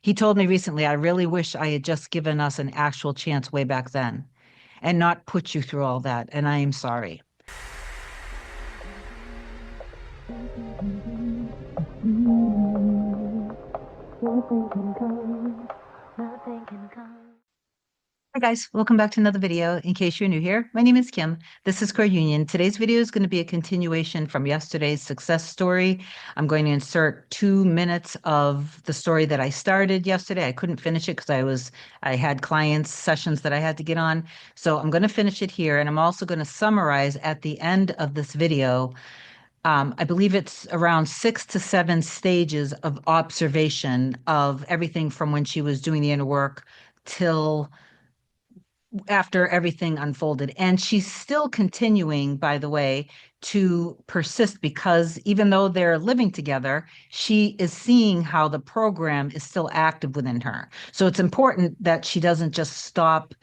He told me recently, I really wish I had just given us an actual chance way back then and not put you through all that. And I am sorry. Hi guys, welcome back to another video. In case you're new here, my name is Kim. This is Core Union. Today's video is going to be a continuation from yesterday's success story. I'm going to insert 2 minutes of the story that I started yesterday. I couldn't finish it because I had clients sessions that I had to get on. So I'm going to finish it here, and I'm also going to summarize at the end of this video. I believe it's around 6 to 7 stages of observation of everything from when she was doing the inner work till after everything unfolded. And she's still continuing, by the way, to persist because even though they're living together, she is seeing how the program is still active within her. So it's important that she doesn't just stop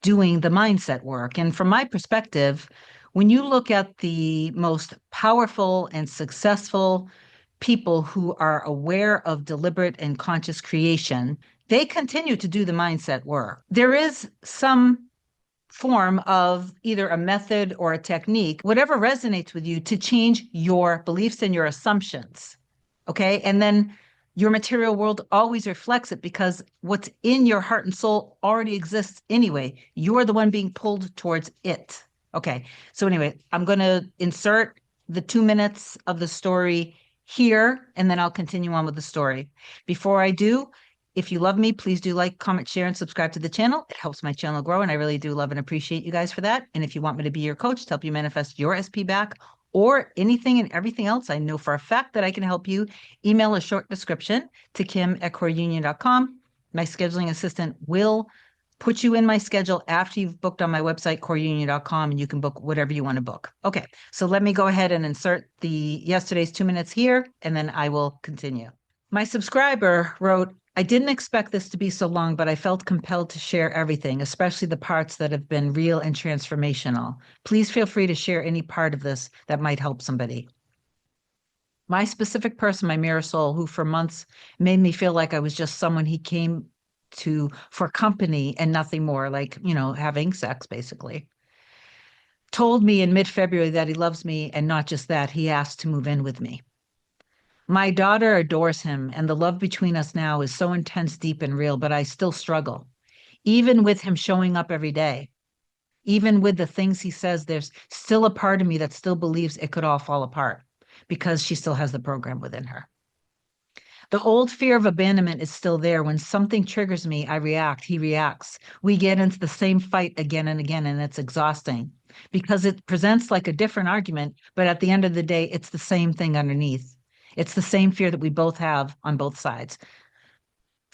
doing the mindset work. And from my perspective, when you look at the most powerful and successful people who are aware of deliberate and conscious creation, they continue to do the mindset work. There is some form of either a method or a technique, whatever resonates with you, to change your beliefs and your assumptions. Okay. And then your material world always reflects it because what's in your heart and soul already exists anyway. You're the one being pulled towards it. Okay. So, anyway, I'm going to insert the 2 minutes of the story here, and then I'll continue on with the story. Before I do, if you love me, please do like, comment, share, and subscribe to the channel. It helps my channel grow, and I really do love and appreciate you guys for that. And if you want me to be your coach to help you manifest your SP back or anything and everything else, I know for a fact that I can help you. Email a short description to kim@coreunion.com. My scheduling assistant will put you in my schedule after you've booked on my website, coreunion.com, and you can book whatever you want to book. Okay, so let me go ahead and insert yesterday's 2 minutes here, and then I will continue. My subscriber wrote, I didn't expect this to be so long, but I felt compelled to share everything, especially the parts that have been real and transformational. Please feel free to share any part of this that might help somebody. My specific person, my mirror soul, who for months made me feel like I was just someone he came to for company and nothing more, like, having sex, basically, told me in mid-February that he loves me, and not just that, he asked to move in with me. My daughter adores him, and the love between us now is so intense, deep, and real, but I still struggle. Even with him showing up every day, even with the things he says, there's still a part of me that still believes it could all fall apart because she still has the program within her. The old fear of abandonment is still there. When something triggers me, I react, he reacts. We get into the same fight again and again, and it's exhausting because it presents like a different argument, but at the end of the day, it's the same thing underneath. It's the same fear that we both have on both sides.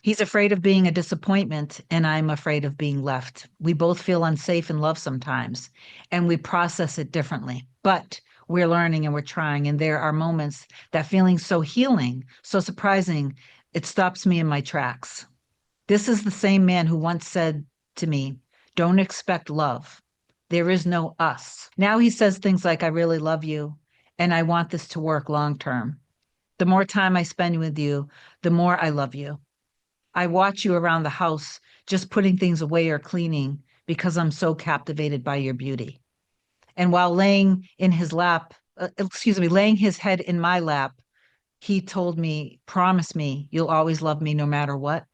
He's afraid of being a disappointment, and I'm afraid of being left. We both feel unsafe in love sometimes, and we process it differently. But we're learning and we're trying, and there are moments that feeling so healing, so surprising, it stops me in my tracks. This is the same man who once said to me, don't expect love. There is no us. Now he says things like, I really love you, and I want this to work long term. The more time I spend with you, the more I love you. I watch you around the house, just putting things away or cleaning because I'm so captivated by your beauty. And while laying in his lap, laying his head in my lap, he told me, promise me, you'll always love me no matter what.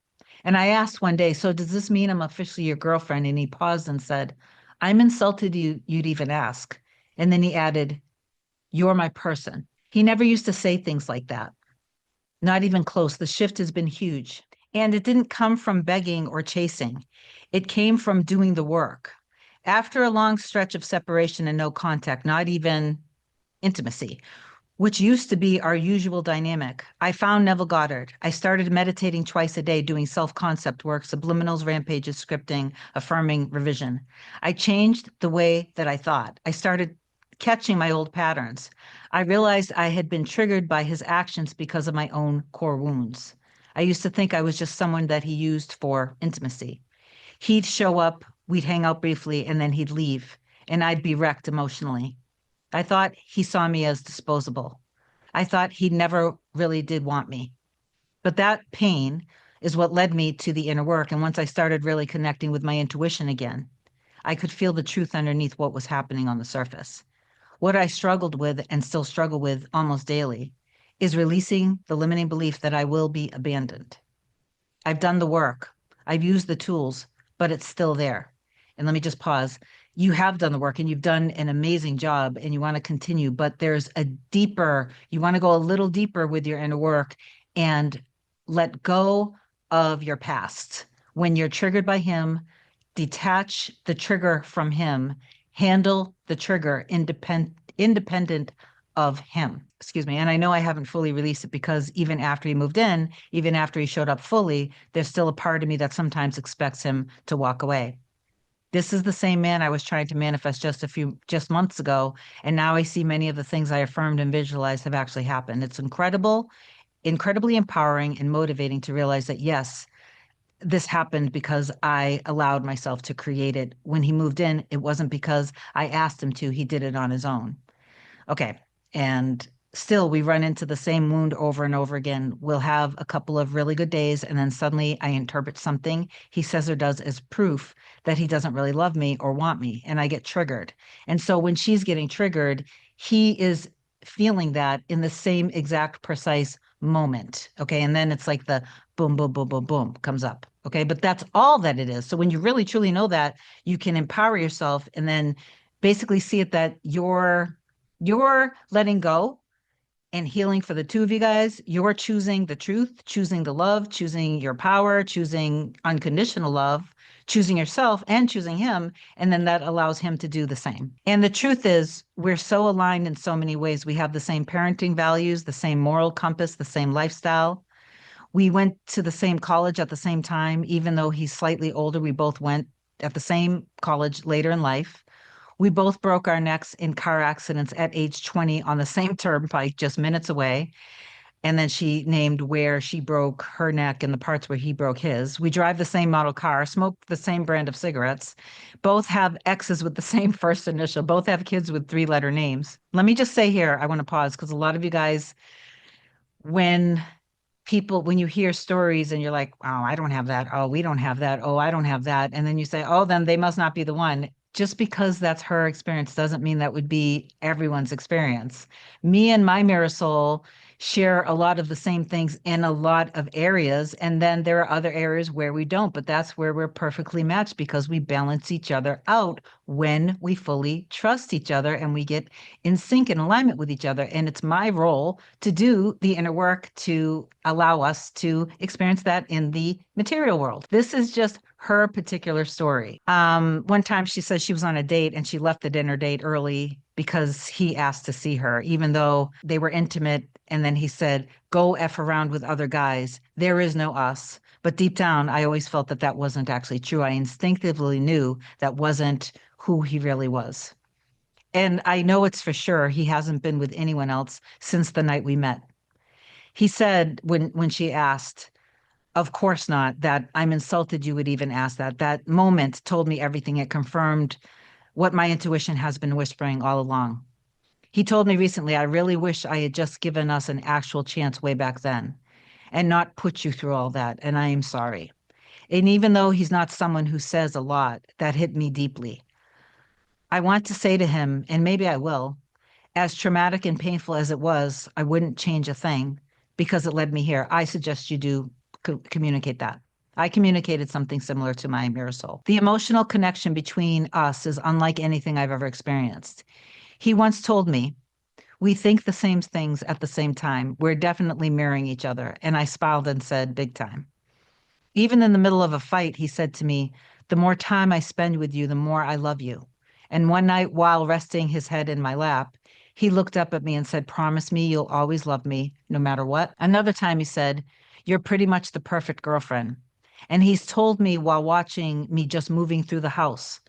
And I asked one day, so does this mean I'm officially your girlfriend? And he paused and said, I'm insulted you'd even ask. And then he added, you're my person. He never used to say things like that. Not even close. The shift has been huge. And it didn't come from begging or chasing. It came from doing the work. After a long stretch of separation and no contact, not even intimacy, which used to be our usual dynamic, I found Neville Goddard. I started meditating twice a day, doing self-concept work, subliminals, rampages, scripting, affirming, revision. I changed the way that I thought. I started catching my old patterns. I realized I had been triggered by his actions because of my own core wounds. I used to think I was just someone that he used for intimacy. He'd show up, we'd hang out briefly, and then he'd leave, and I'd be wrecked emotionally. I thought he saw me as disposable. I thought he never really did want me. But that pain, is what led me to the inner work. And once I started really connecting with my intuition again, I could feel the truth underneath what was happening on the surface. What I struggled with and still struggle with almost daily is releasing the limiting belief that I will be abandoned. I've done the work, I've used the tools, but it's still there. And let me just pause. You have done the work and you've done an amazing job and you want to continue, but there's a deeper, you want to go a little deeper with your inner work and let go of your past. When you're triggered by him, detach the trigger from him, handle the trigger independent of him. Excuse me. And I know I haven't fully released it because even after he moved in, even after he showed up fully, there's still a part of me that sometimes expects him to walk away. This is the same man I was trying to manifest just months ago. And now I see many of the things I affirmed and visualized have actually happened. It's incredibly empowering and motivating to realize that, yes, this happened because I allowed myself to create it. When he moved in, it wasn't because I asked him to, he did it on his own. Okay. And still, we run into the same wound over and over again. We'll have a couple of really good days, and then suddenly I interpret something he says or does as proof that he doesn't really love me or want me, and I get triggered. And so when she's getting triggered, he is feeling that in the same exact precise moment. Okay. And then it's like the boom, boom, boom, boom, boom comes up. Okay. But that's all that it is. So when you really truly know that, you can empower yourself and then basically see it that you're letting go and healing for the two of you guys. You're choosing the truth, choosing the love, choosing your power, choosing unconditional love, choosing yourself and choosing him. And then that allows him to do the same. And the truth is, we're so aligned in so many ways. We have the same parenting values, the same moral compass, the same lifestyle. We went to the same college at the same time, even though he's slightly older. We both went at the same college later in life. We both broke our necks in car accidents at age 20 on the same turnpike, just minutes away. And then she named where she broke her neck and the parts where he broke his. We drive the same model car, smoke the same brand of cigarettes, both have exes with the same first initial, both have kids with three-letter names. Let me just say here, I want to pause because a lot of you guys, when when you hear stories and you're like, oh, I don't have that. Oh, we don't have that. Oh, I don't have that. And then you say, oh, then they must not be the one. Just because that's her experience doesn't mean that would be everyone's experience. Me and my mirror soul share a lot of the same things in a lot of areas. And then there are other areas where we don't, but that's where we're perfectly matched because we balance each other out when we fully trust each other and we get in sync and alignment with each other. And it's my role to do the inner work to allow us to experience that in the material world. This is just her particular story. One time she says she was on a date and she left the dinner date early because he asked to see her, even though they were intimate. And then he said, go F around with other guys. There is no us. But deep down, I always felt that that wasn't actually true. I instinctively knew that wasn't who he really was. And I know it's for sure he hasn't been with anyone else since the night we met. He said when she asked, of course not, that I'm insulted you would even ask that. That moment told me everything. It confirmed what my intuition has been whispering all along. He told me recently, I really wish I had just given us an actual chance way back then and not put you through all that. And I am sorry. And even though he's not someone who says a lot, that hit me deeply. I want to say to him, and maybe I will, as traumatic and painful as it was, I wouldn't change a thing because it led me here. I suggest you do communicate that. I communicated something similar to my mirror soul. The emotional connection between us is unlike anything I've ever experienced. He once told me, we think the same things at the same time. We're definitely mirroring each other. And I smiled and said, big time. Even in the middle of a fight, he said to me, the more time I spend with you, the more I love you. And one night, while resting his head in my lap, he looked up at me and said, promise me you'll always love me no matter what. Another time he said, you're pretty much the perfect girlfriend. And he's told me while watching me just moving through the house,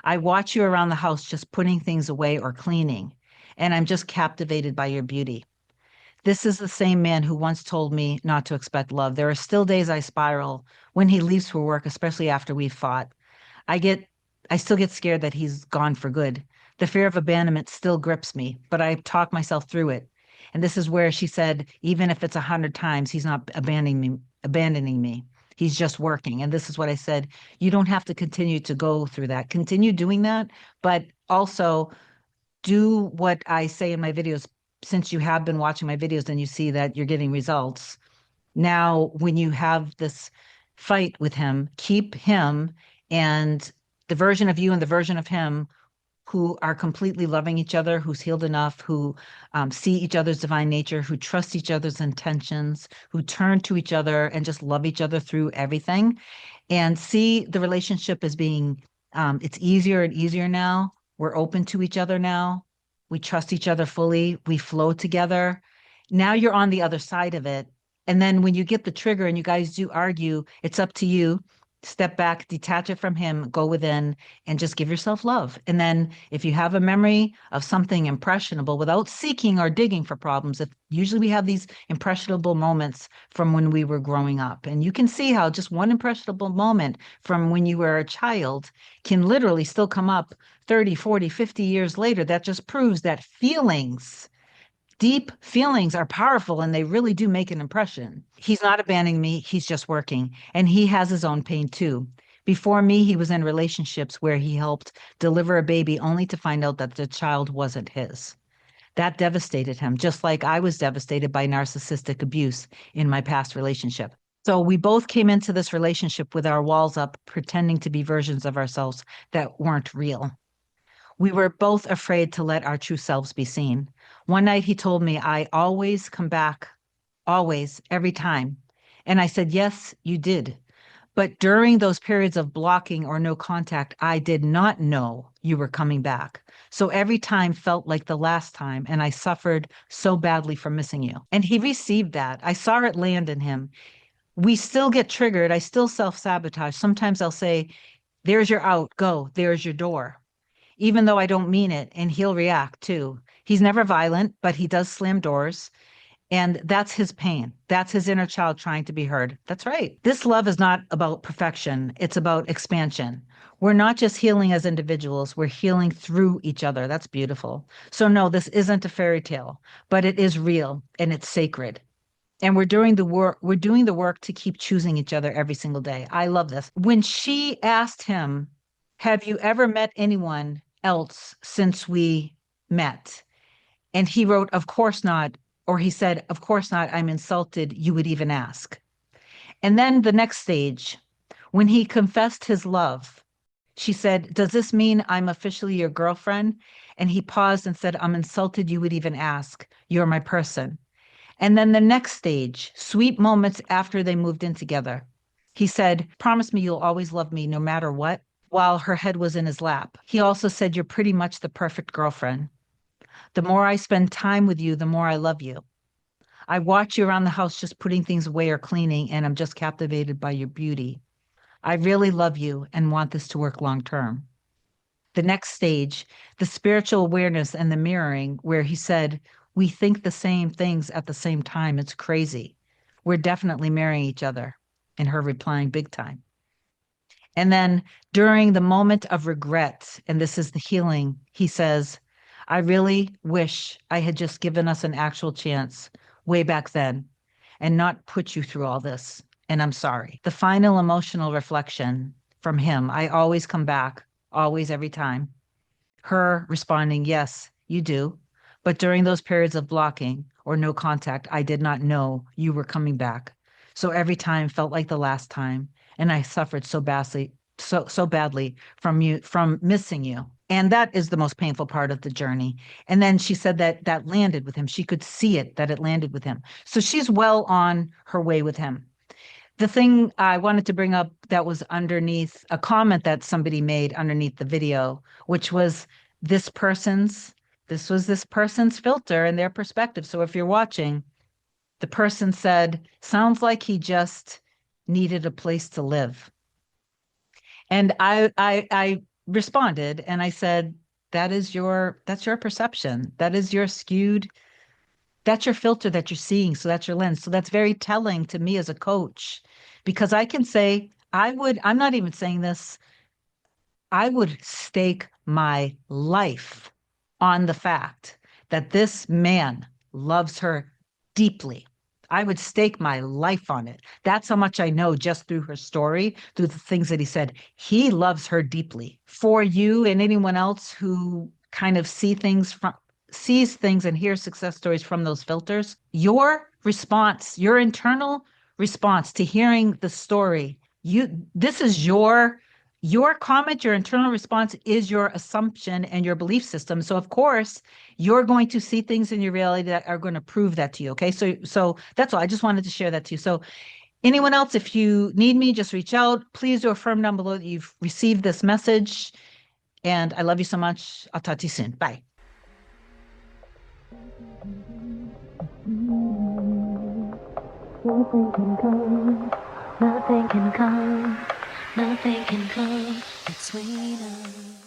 I watch you around the house just putting things away or cleaning, and I'm just captivated by your beauty. This is the same man who once told me not to expect love. There are still days I spiral when he leaves for work, especially after we've fought. I still get scared that he's gone for good. The fear of abandonment still grips me, but I talk myself through it. And this is where she said, even if it's 100 times, he's not abandoning me. He's just working. And this is what I said. You don't have to continue to go through that. Continue doing that, but also do what I say in my videos. Since you have been watching my videos and you see that you're getting results, now when you have this fight with him, keep him and the version of you and the version of him who are completely loving each other, who's healed enough, who see each other's divine nature, who trust each other's intentions, who turn to each other and just love each other through everything, and see the relationship as being, it's easier and easier now. We're open to each other now. We trust each other fully. We flow together. Now you're on the other side of it. And then when you get the trigger and you guys do argue, it's up to you. Step back, detach it from him, go within, and just give yourself love. And then if you have a memory of something impressionable without seeking or digging for problems, if usually we have these impressionable moments from when we were growing up. And you can see how just one impressionable moment from when you were a child can literally still come up 30, 40, 50 years later. That just proves that feelings, deep feelings, are powerful and they really do make an impression. He's not abandoning me. He's just working. And he has his own pain too. Before me, he was in relationships where he helped deliver a baby only to find out that the child wasn't his. That devastated him, just like I was devastated by narcissistic abuse in my past relationship. So we both came into this relationship with our walls up, pretending to be versions of ourselves that weren't real. We were both afraid to let our true selves be seen. One night he told me, I always come back, always, every time. And I said, yes, you did. But during those periods of blocking or no contact, I did not know you were coming back. So every time felt like the last time, and I suffered so badly from missing you. And he received that. I saw it land in him. We still get triggered. I still self-sabotage. Sometimes I'll say, there's your out, go, there's your door, even though I don't mean it, and he'll react too. He's never violent, but he does slam doors. And that's his pain. That's his inner child trying to be heard. That's right. This love is not about perfection. It's about expansion. We're not just healing as individuals. We're healing through each other. That's beautiful. So no, this isn't a fairy tale, but it is real and it's sacred. And we're doing the work. We're doing the work to keep choosing each other every single day. I love this. When she asked him, have you ever met anyone else since we met? And he wrote, of course not. Or he said, of course not. I'm insulted. You would even ask. And then the next stage, when he confessed his love, she said, does this mean I'm officially your girlfriend? And he paused and said, I'm insulted. You would even ask. You're my person. And then the next stage, sweet moments after they moved in together, he said, promise me you'll always love me no matter what, while her head was in his lap. He also said, you're pretty much the perfect girlfriend. The more I spend time with you, the more I love you. I watch you around the house just putting things away or cleaning, and I'm just captivated by your beauty. I really love you and want this to work long term. The next stage, the spiritual awareness and the mirroring, where he said, we think the same things at the same time. It's crazy. We're definitely marrying each other. And her replying, big time. And then during the moment of regret, and this is the healing, he says, I really wish I had just given us an actual chance way back then and not put you through all this. And I'm sorry. The final emotional reflection from him, I always come back, always, every time. Her responding, yes, you do. But during those periods of blocking or no contact, I did not know you were coming back. So every time felt like the last time. And I suffered so badly, so badly from missing you. And that is the most painful part of the journey. And then she said that that landed with him. She could see it, that it landed with him. So she's well on her way with him. The thing I wanted to bring up that was underneath a comment that somebody made underneath the video, which was this was this person's filter and their perspective. So if you're watching, the person said, sounds like he just needed a place to live. And I responded and I said, that's your perception. That is your skewed, that's your filter that you're seeing. So that's your lens. So that's very telling to me as a coach, because I can say, I'm not even saying this, I would stake my life on the fact that this man loves her deeply. I would stake my life on it. That's how much I know just through her story, through the things that he said. He loves her deeply. For you and anyone else who kind of sees things and hears success stories from those filters, your response, your internal response to hearing the story, this is your comment, your internal response is your assumption and your belief system. So of course, you're going to see things in your reality that are going to prove that to you. Okay. So that's all. I just wanted to share that to you. So anyone else, if you need me, just reach out. Please do affirm down below that you've received this message. And I love you so much. I'll talk to you soon. Bye. Nothing can come, nothing can come, nothing can come between us.